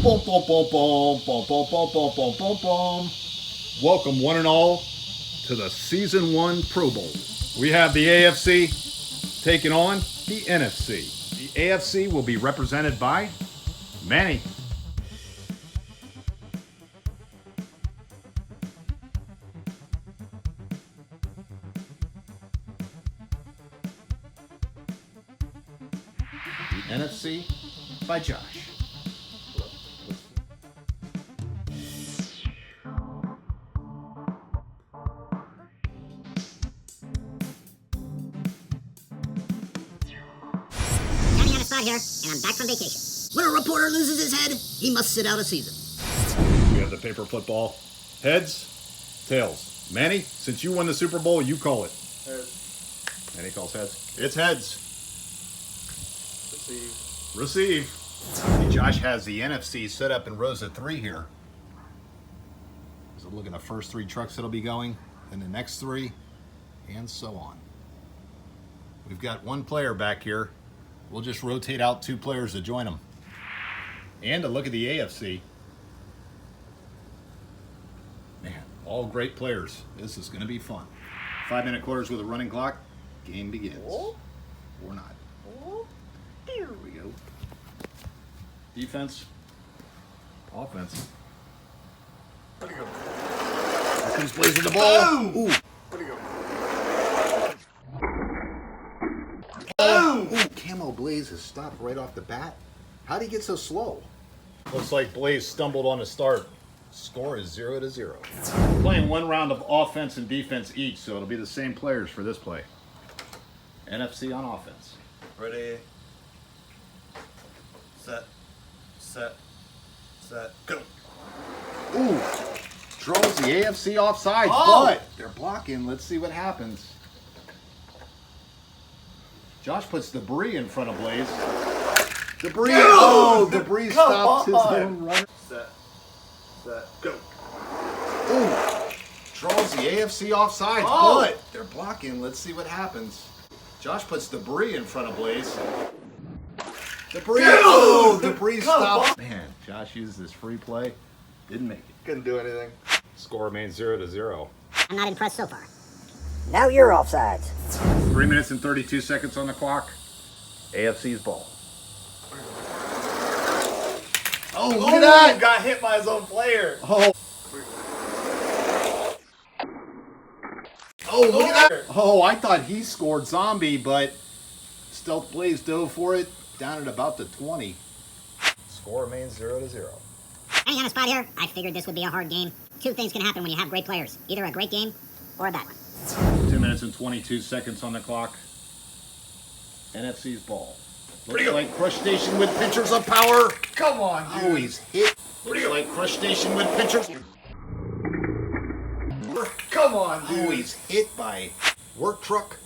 Boom, boom, boom, boom, boom, boom, boom, boom, boom, boom, boom. Welcome, one and all, to the Season 1 Pro Bowl. We have the AFC taking on the NFC. The AFC will be represented by Manny. The NFC by Josh. Here, and I'm back from vacation. When a reporter loses his head, he must sit out a season. We have the paper football. Heads, tails. Manny, since you won the Super Bowl, you call it. Heads. Manny calls heads. It's heads. Receive. Josh has the NFC set up in rows of 3 here. So look at the first 3 trucks that'll be going, then the next 3, and so on. We've got 1 player back here. We'll just rotate out 2 players to join them. And to look at the AFC. Man, all great players. This is going to be fun. 5-minute quarters with a running clock. Game begins. Oh. Or not. Here we go. Defense. Offense. Where'd he go? Here comes Blaze with the ball. Ooh. Where'd he go? Ooh, Camo Blaze has stopped right off the bat. How'd he get so slow? Looks like Blaze stumbled on the start. Score is 0-0. Playing 1 round of offense and defense each, so it'll be the same players for this play. NFC on offense. Ready. Set. Go. Ooh, draws the AFC offsides, but they're blocking. Let's see what happens. Josh puts debris in front of Blaze. Debris. Oh, debris stops his own run. Set. Go. Ooh, draws the AFC offsides, but they're blocking. Let's see what happens. Josh puts debris in front of Blaze. Debris. Oh, debris stops. Man, Josh used this free play. Didn't make it. Couldn't do anything. Score remains 0-0. I'm not impressed so far. Now you're offsides. 3 minutes and 32 seconds on the clock. AFC's ball. Oh, look at that! Got hit by his own player. Oh, look at that! Oh, I thought he scored zombie, but Stealth Blaze dove for it down at about the 20. Score remains 0-0. Hanging on a spot here, I figured this would be a hard game. 2 things can happen when you have great players. Either a great game or a bad one. 2 minutes and 22 seconds on the clock. NFC's ball. Looks like Crush Station with pinchers of power. Come on, dude. Oh, he's hit. Looks like Crush Station with pinchers. Come on, dude. Oh, he's hit by Work Truck.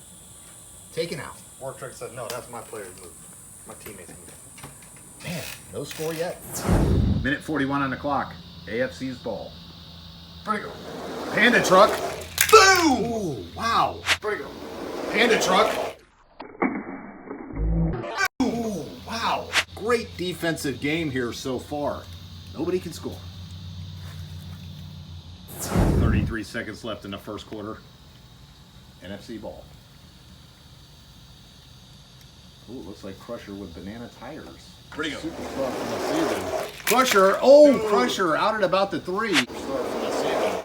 Taken out. Work Truck said, no, that's my player's move. My teammate's move. Man, no score yet. Minute 41 on the clock. AFC's ball. Where'd he go? Panda Truck. Boom! Ooh, wow. Where'd he go? Panda Truck. Ooh, wow. Great defensive game here so far. Nobody can score. 33 seconds left in the first quarter. NFC ball. Ooh, looks like Crusher with banana tires. Where'd he go? Super start from the season. Crusher. Oh, Crusher out at about the 3. Start from the season.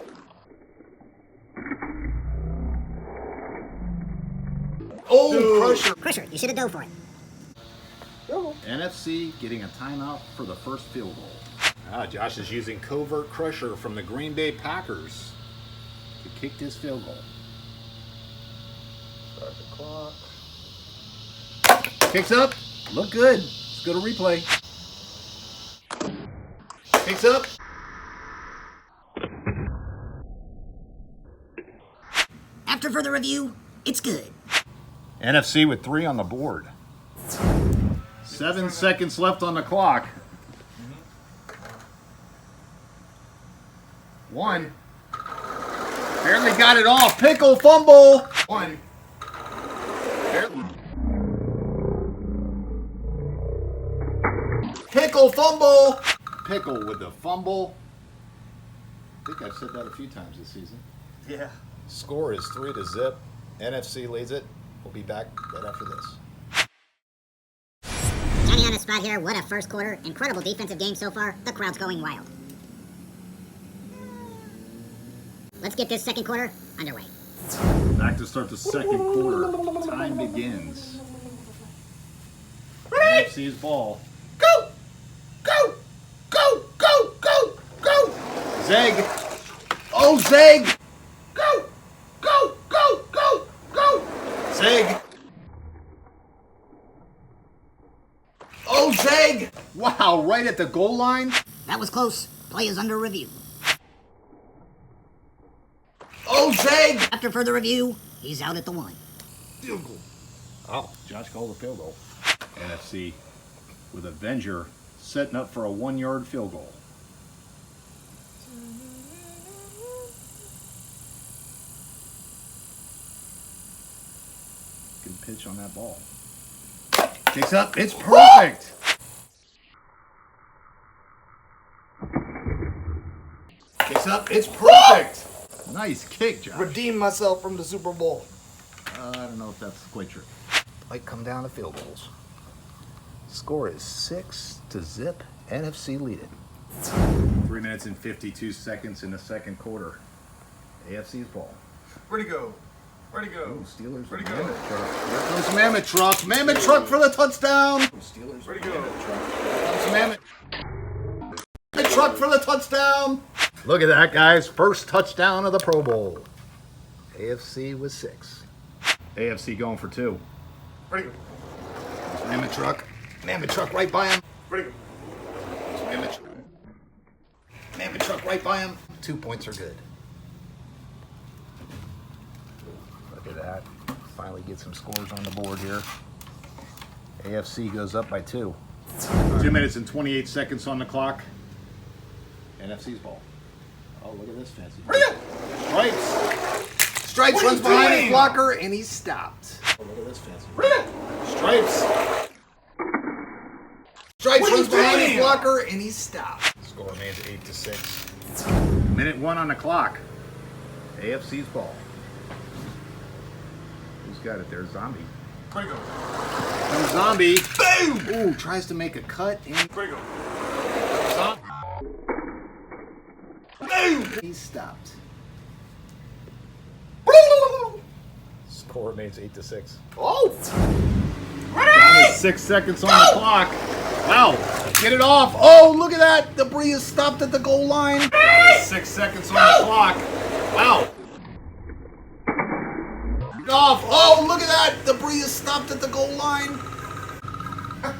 Oh, Crusher. Crusher, you should have dove for it. NFC getting a timeout for the first field goal. Josh is using Covert Crusher from the Green Bay Packers to kick this field goal. Start the clock. Kicks up. Look good. Let's go to replay. Kicks up. After further review, it's good. NFC with 3 on the board. 7 seconds left on the clock. 1. Barely got it off. Pickle fumble. 1. Pickle fumble. Pickle with the fumble. I think I've said that a few times this season. Yeah. Score is 3-0. NFC leads it. We'll be back right after this. Johnny on the spot here. What a first quarter. Incredible defensive game so far. The crowd's going wild. Let's get this second quarter underway. Back to start the second quarter. Time begins. NFC's ball. Go! Go! Go! Go! Go! Go! Zeg. Oh, Zeg. Go! Go! Go! Go! Go! Zeg. Oh, Zeg! Wow, right at the goal line. That was close. Play is under review. Oh, Zeg! After further review, he's out at the 1. Field goal. Oh, Josh called a field goal. NFC with Avenger setting up for a 1-yard field goal. Good pitch on that ball. Takes up. It's perfect. Takes up. It's perfect. Nice kick, Josh. Redeem myself from the Super Bowl. I don't know if that's quite true. Might come down to field goals. Score is 6-0. NFC lead it. 3 minutes and 52 seconds in the second quarter. AFC's ball. Where'd he go? Where'd he go? Ooh, Steelers. Where'd he go? Mammoth truck. Here comes Mammoth truck. Mammoth truck for the touchdown. Steelers. Where'd he go? Mammoth truck. Here comes Mammoth truck for the touchdown. Look at that, guys. First touchdown of the Pro Bowl. AFC with 6. AFC going for 2. Where'd he go? Mammoth truck. Mammoth truck right by him. Where'd he go? Mammoth truck. Mammoth truck right by him. 2 points are good. Look at that. Finally get some scores on the board here. AFC goes up by 2. 2 minutes and 28 seconds on the clock. NFC's ball. Oh, look at this fancy. Where'd he go? Stripes. Stripes What are runs you behind his doing? blocker and he's stopped. Oh, look at this fancy. Where'd he go? Stripes. Stripes What are you runs behind his doing? blocker and he's stopped. Score remains 8-6. Minute 1 on the clock. AFC's ball. Who's got it there? Zombie. Where'd he go? Comes Zombie. Boom! Ooh, tries to make a cut and Where'd he go? Boom! he's stopped. Score remains 8-6. Oh! Down to 6 seconds on the clock. Wow. Get it off. Oh, look at that. Debris is stopped at the goal line. 6 seconds on the clock. Wow. Off. Oh, look at that. Debris is stopped at the goal line.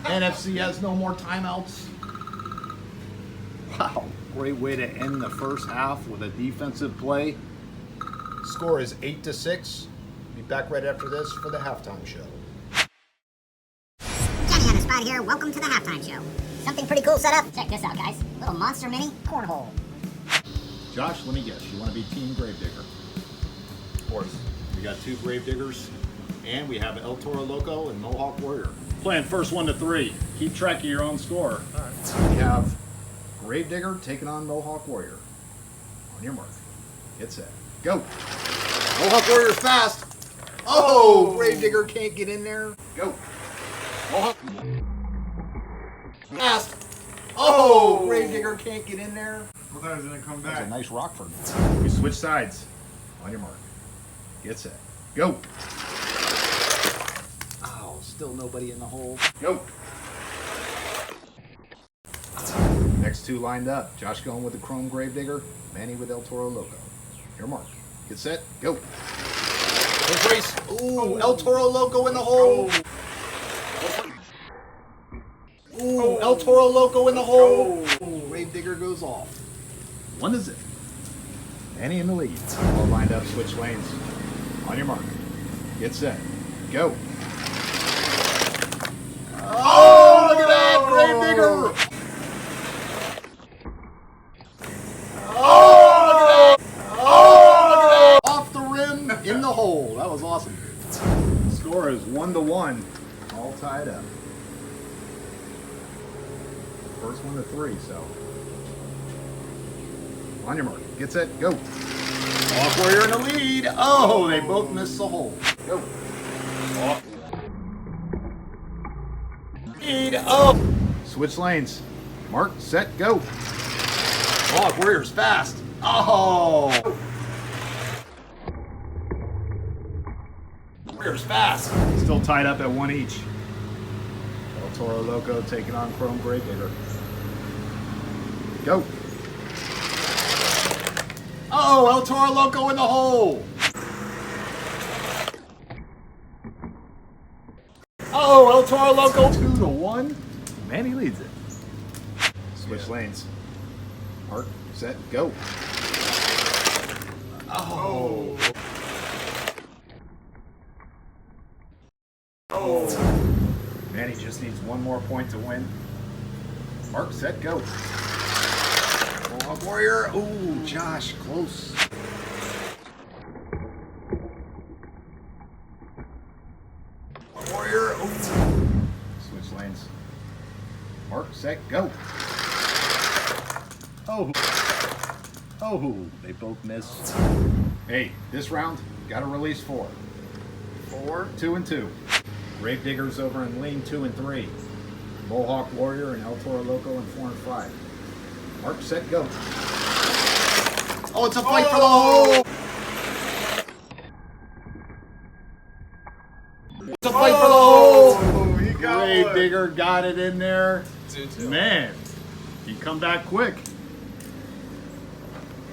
NFC has no more timeouts. Wow. Great way to end the first half with a defensive play. Score is 8-6. Be back right after this for the halftime show. Johnny on the spot here. Welcome to the halftime show. Something pretty cool set up. Check this out, guys. Little monster mini cornhole. Josh, let me guess. You want to be Team Gravedigger? Of course. We got 2 Gravediggers, and we have El Toro Loco and Mohawk Warrior. Playing first 1 to 3. Keep track of your own score. All right. We have Gravedigger taking on Mohawk Warrior. On your mark. Get set. Go. Mohawk Warrior's fast. Oh, Gravedigger can't get in there. Go. Mohawk. Fast. Oh, Gravedigger can't get in there. I thought he was gonna come That's a back. nice Rockford. We switch sides. On your mark. Get set. Go. Oh, still nobody in the hole. Go. Next 2 lined up. Josh going with the Chrome Gravedigger. Manny with El Toro Loco. Your mark. Get set. Go. First race. Ooh, El Toro Loco in the hole. Ooh, El Toro Loco in the hole. Gravedigger goes off. 1-0. Manny in the lead. All lined up. Switch lanes. On your mark. Get set. Go. Oh, look at that. Gravedigger. Oh, look at that. Oh, look at that. Off the rim. In the hole. That was awesome. Score is 1-1. All tied up. First one to 3, so. On your mark. Get set, go. Mohawk Warrior in the lead. Oh, they both missed the hole. Go. Lead. Oh. Switch lanes. Mark, set, go. Mohawk Warrior's fast. Oh. Warrior's fast. Still tied up at 1 each. El Toro Loco taking on Chrome Gravedigger. Go. Oh, El Toro Loco in the hole. Oh, El Toro Loco 2-1. Manny leads it. Switch lanes. Mark, set, go. Oh. Manny just needs one more point to win. Mark, set, go. Mohawk Warrior. Ooh, Josh, close. Warrior. Ooh. Switch lanes. Mark, set, go. Oh. Oh, they both missed. Hey, this round, got to release 4. 4, 2 and 2. Gravediggers over in lane 2 and 3. Mohawk Warrior and El Toro Loco in 4 and 5. Mark, set, go. Oh, it's a fight for the hole. It's a fight for the hole. Gravedigger got it in there. 2-2. Man, he come back quick.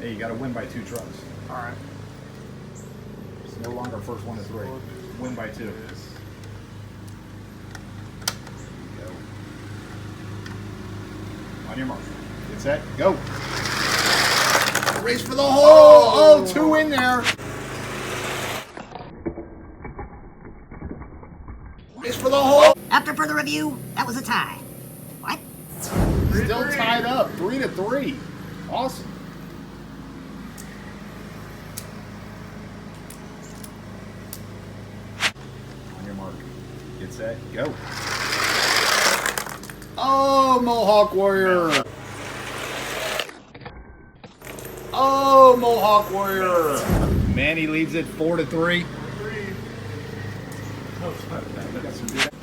Hey, you got to win by 2 trucks. All right. It's no longer first one to 3. Win by 2. Go. On your mark. Get set. Go. Race for the hole. Oh, 2 in there. Race for the hole. After further review, that was a tie. What? Still tied up. 3-3. Awesome. On your mark. Get set. Go. Oh, Mohawk Warrior. Oh, Mohawk Warrior. Manny leads it 4-3.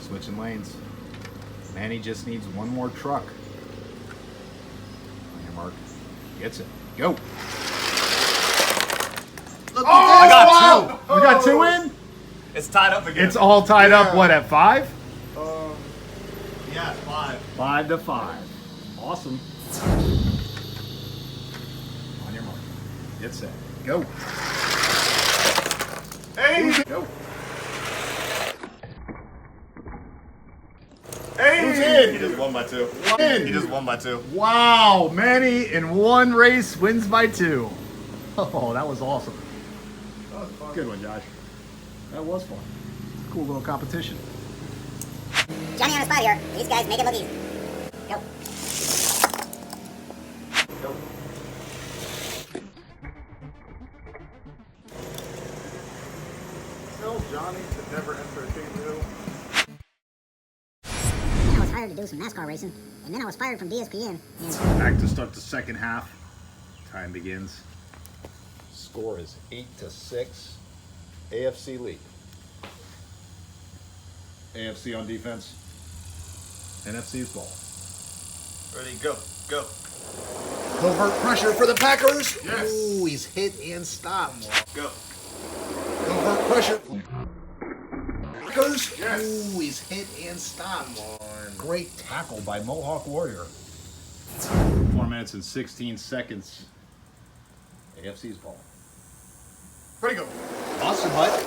Switching lanes. Manny just needs one more truck. On your mark. Gets it. Go. Look, I got 2. We got 2 in? It's tied up again. It's all tied up, what, at 5? Yeah, 5. 5-5. Awesome. On your mark. Get set. Go. Hey! Go. Hey! Who's in? He just won by 2. In. He just won by 2. Wow, Manny in one race wins by 2. Oh, that was awesome. That was fun. Good one, Josh. That was fun. Cool little competition. Johnny on the spot here. These guys make it look easy. Go. Go. Tell Johnny to never enter a kangaroo. Then I was hired to do some NASCAR racing, and then I was fired from DSPN, and Back to start the second half. Time begins. Score is 8-6. AFC lead. AFC on defense. NFC's ball. Ready, go. Go. Covert pressure for the Packers. Yes. Ooh, he's hit and stopped. Go. Covert pressure. Packers. Yes. Ooh, he's hit and stopped. Great tackle by Mohawk Warrior. 4 minutes and 16 seconds. AFC's ball. Ready, go. Monster Butt.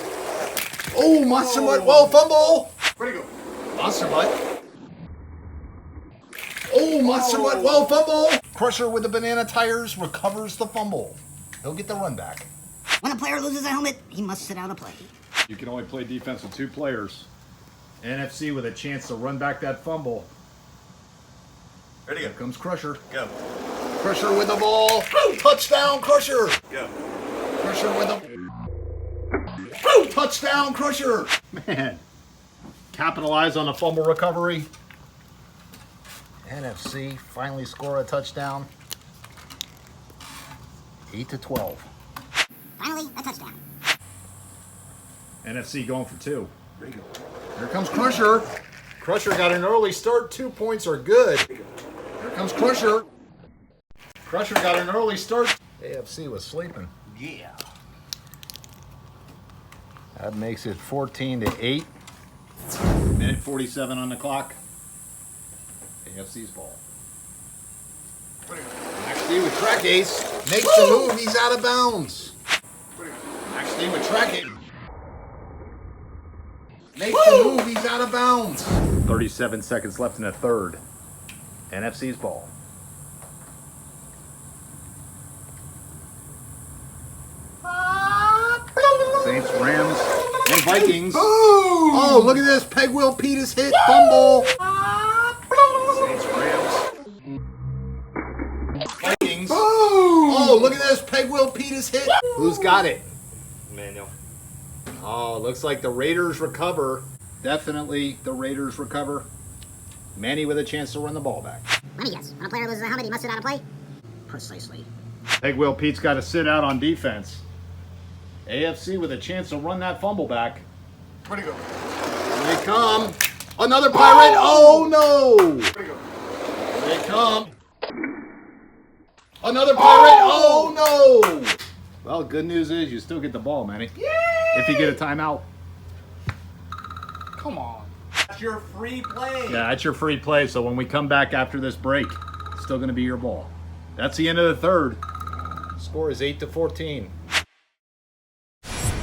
Oh, Monster Butt. Well, fumble. Ready, go. Monster Butt. Oh, Monster Butt. Well, fumble. Crusher with the banana tires recovers the fumble. He'll get the run back. when a player loses a helmet, he must sit out a play. You can only play defense with 2 players. NFC with a chance to run back that fumble. Ready, go. Here comes Crusher. Go. Crusher with the ball. Touchdown, Crusher. Go. Crusher with the... Touchdown, Crusher. Man. Capitalize on the fumble recovery. NFC finally score a touchdown. 8-12. Finally, a touchdown. NFC going for 2. Here comes Crusher. Crusher got an early start. 2 points are good. Here comes Crusher. Crusher got an early start. AFC was sleeping. Yeah. That makes it 14-8. Minute 47 on the clock. AFC's ball. Maxey with track ace. Makes the move. He's out of bounds. Maxey with track ace. Makes the move. He's out of bounds. 37 seconds left in the third. NFC's ball. Saints, Rams, and Vikings. Oh, look at this. Peg Will Peters hit. Fumble. Saints, Rams. Vikings. Oh, look at this. Peg Will Peters hit. Who's got it? Manuel. Oh, looks like the Raiders recover. Definitely the Raiders recover. Manny with a chance to run the ball back. Let me guess. When a player loses a helmet, he must sit out of play? Precisely. Peg Will Pete's got to sit out on defense. AFC with a chance to run that fumble back. Where'd he go? Here they come. Another pirate. Oh, no. Where'd he go? Here they come. Another pirate. Oh, no. Well, good news is you still get the ball, Manny. Yay! If you get a timeout. Come on. That's your free play. Yeah, that's your free play. So when we come back after this break, it's still going to be your ball. That's the end of the third. Score is 8-14.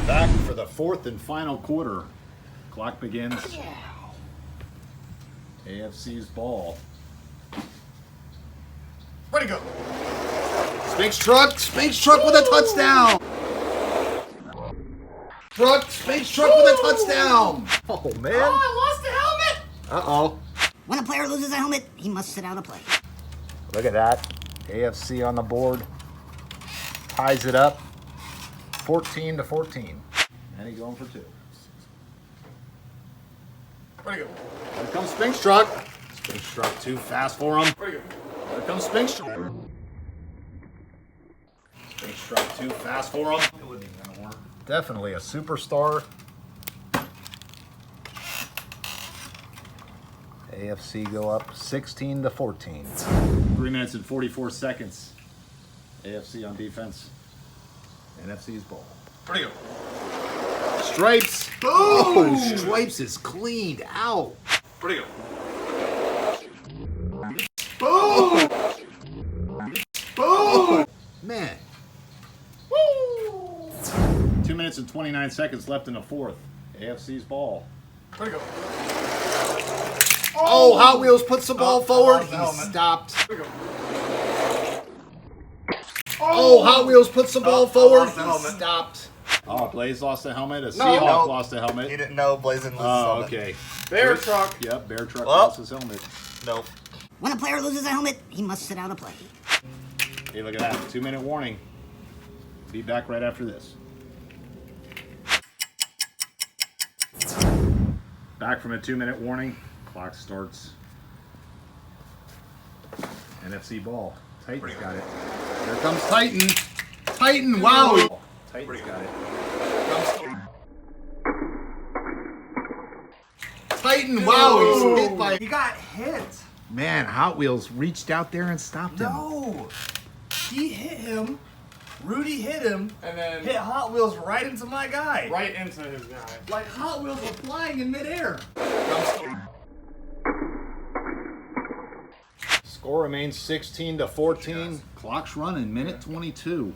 Back for the fourth and final quarter. Clock begins. AFC's ball. Where'd he go? Spinks truck with a touchdown. Spinks truck with a touchdown. Oh, man. Oh, I lost the helmet. Uh-oh. When a player loses a helmet, he must sit out of play. Look at that. AFC on the board. Ties it up. 14-14. And he's going for 2. Where'd he go? Here comes Spinks truck. Spinks truck too fast for him. Where'd he go? Here comes Spinks truck. Spinks truck too fast for him. It wouldn't even gonna work. Definitely a superstar. AFC go up 16-14. 3 minutes and 44 seconds. AFC on defense. NFC's ball. Where'd he go? Stripes. Oh, Stripes is cleaned out. Where'd he Boom. Boom. Man. go? 2 minutes and 29 seconds left in the fourth. AFC's ball. Where'd he go? Oh, Hot Wheels puts the ball forward. lost the He helmet. stopped. Where'd he go? Oh, Hot Wheels puts the ball I forward. lost the He helmet. stopped. Oh, Blaze lost a helmet. A No. Seahawk No. lost a helmet. He didn't know Blazing loses Oh, helmet. okay. Bear truck. Yep, Bear Truck Well. lost his helmet. Nope. When a player loses a helmet, he must sit out of play. Hey, look at that. 2-minute warning. Be back right after this. Back from a 2-minute warning. Clock starts. NFC ball. Titan's got it. Here comes Titan. Titan, wow. Titan's got it. Here comes Titan, wow. He's hit by... He got hit. Man, Hot Wheels reached out there and stopped him. No. He hit him. Rudy hit him. And then hit Hot Wheels right into my guy. Right into his guy. Like Hot Wheels were flying in midair. Score remains 16-14. Clock's running, minute 22.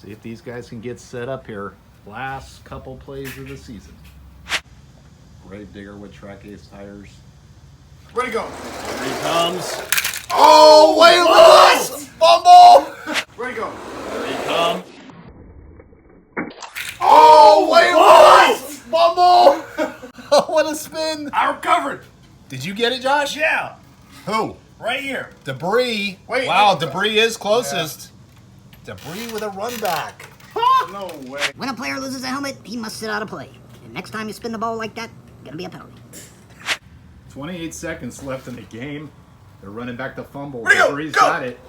See if these guys can get set up here. Last couple plays of the season. Grave Digger with track ace tires. Where'd he go? Here he comes. Oh, wait, Lewis! Fumble! Where'd he go? Here he comes. Oh, wait, Lewis! Fumble! What a spin! I recovered. Did you get it, Josh? Yeah. Who? Right here. Debris. Wait. Wow, Debris is closest. Debris with a run back. No way. When a player loses a helmet, he must sit out of play. And next time you spin the ball like that, gonna be a penalty. 28 seconds left in the game. They're running back the fumble. Where'd he go? Bree's Go! got it.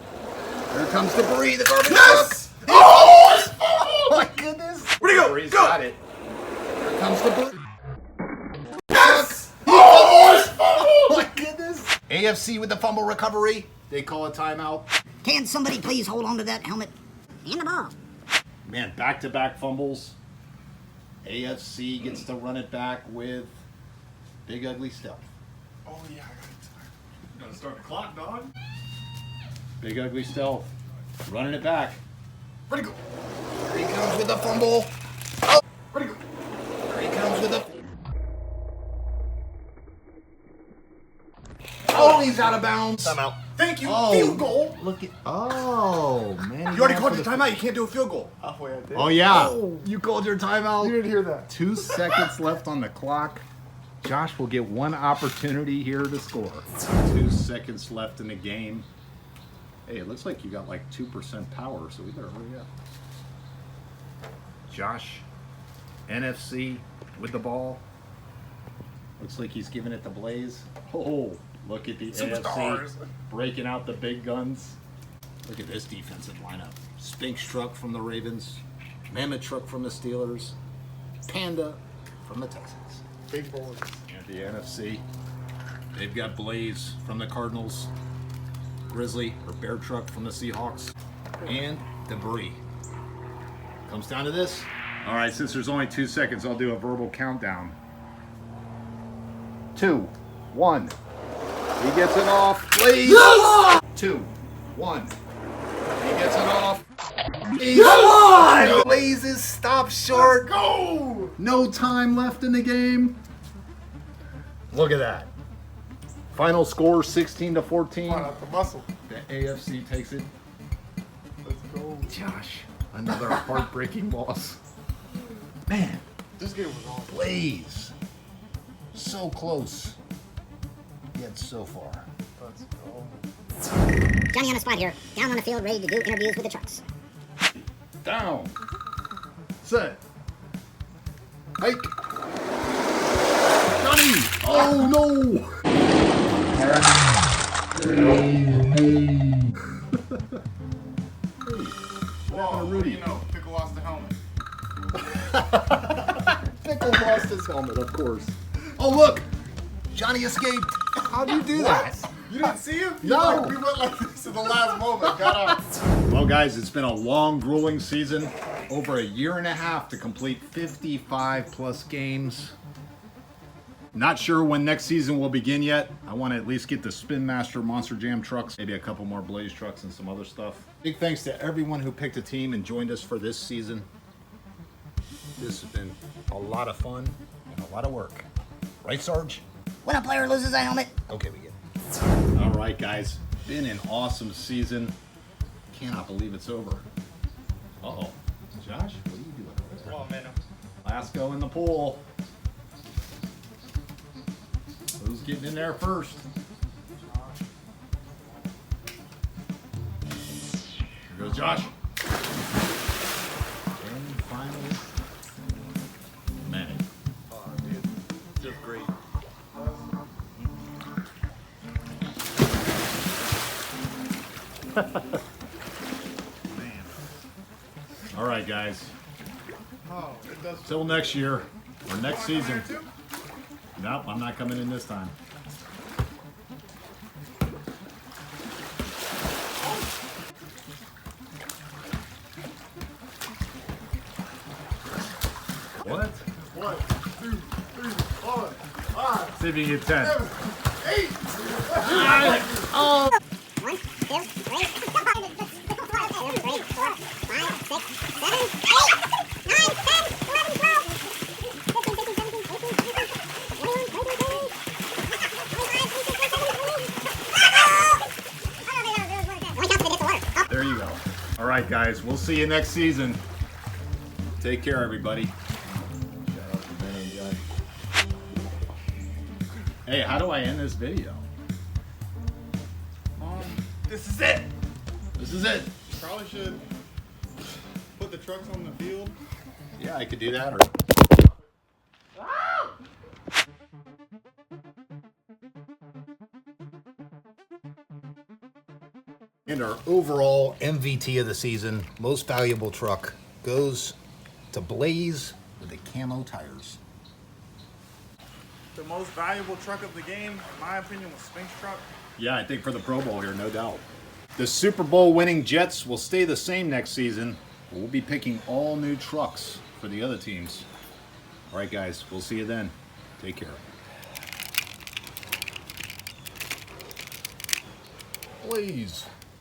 Here comes Debris, the garbage Yes! truck. Oh! My goodness. Where'd he go? Bree's Go! got it. Here comes Debris. Yes! Oh! Oh my goodness. AFC with the fumble recovery. They call a timeout. Can somebody please hold on to that helmet? And the ball. Man, back-to-back fumbles. AFC gets to run it back with Big Ugly Stealth. Oh, yeah, I gotta start the clock, dog. Big Ugly Stealth. Running it back. Where'd he go? Here he comes with the fumble. Where'd he go? Here he comes with the... Oh, he's out of bounds. Timeout. Thank you. Oh, Field goal. Look at... Oh, man. You already called your timeout. You can't do a field goal. Halfway I did. Oh, yeah. You called your timeout. You didn't hear that. 2 seconds left on the clock. Josh will get one opportunity here to score. 2 seconds left in the game. Hey, it looks like you got like 2% power, so we better hurry up. Josh, NFC with the ball. Looks like he's giving it to Blaze. Oh, look at the Superstars. AFC breaking out the big guns. Look at this defensive lineup. Spinks truck from the Ravens. Mammoth truck from the Steelers. Panda from the Texans. Big boys. And the NFC, they've got Blaze from the Cardinals, Grizzly or Bear Truck from the Seahawks, and Debris. Comes down to this. All right, since there's only 2 seconds, I'll do a verbal countdown. 2, 1. He gets it off. Blaze. Yes! 2, 1. He gets it off. Come on! Blaze is stopped short. Go! No time left in the game. Look at that. Final score 16-14. Come on, out the muscle. The AFC takes it. Let's go. Josh, another heartbreaking loss. Man, This game was awesome. Blaze. So close. Yet so far. Let's go. Johnny on the spot here. Down on the field, ready to do interviews with the trucks. Down. Set. Hike. Johnny! Oh no! Whoa, Rudy. you know, Pickle lost the helmet. Pickle lost his helmet, of course. Oh look! Johnny escaped. How'd you do that? You didn't see him? No. We went like this in the last moment. Got out. Well, guys, it's been a long, grueling season. Over a year and a half to complete 55 plus games. Not sure when next season will begin yet. I want to at least get the Spin Master Monster Jam trucks, maybe a couple more Blaze trucks and some other stuff. Big thanks to everyone who picked a team and joined us for this season. This has been a lot of fun and a lot of work. Right, Sarge? When a player loses a helmet, Okay, we get it. All right, guys. Been an awesome season. Cannot believe it's over. Uh-oh. Josh, what are you doing over there? Come on, man. Last go in the pool. Who's getting in there first? Here goes Josh. And finally, Manny. Oh, dude. Just great. All right, guys. Oh, it does. Till next year or next season. Nope, I'm not coming in this time. What? 1, 2, 3, 4, 5, See if you can get 10. 7, 8. Oh! 1, 2, 3, 4, 5, 6, 7, 8, 9, 10, 11, 12, 15, 16, 17, 18, 19, 20, 21, 22, 23, 24. There you go. All right, guys. We'll see you next season. Take care, everybody. Shout out to Ben and Josh. Hey, how do I end this video? This is it. This is it. Probably should put the trucks on the field. Yeah, I could do that. Or And our overall MVT of the season, most valuable truck, goes to Blaze with the camo tires. The most valuable truck of the game, in my opinion, was Spink's truck. Yeah, I think for the Pro Bowl here, no doubt. The Super Bowl winning Jets will stay the same next season. We'll be picking all new trucks for the other teams. All right, guys, we'll see you then. Take care. Blaze.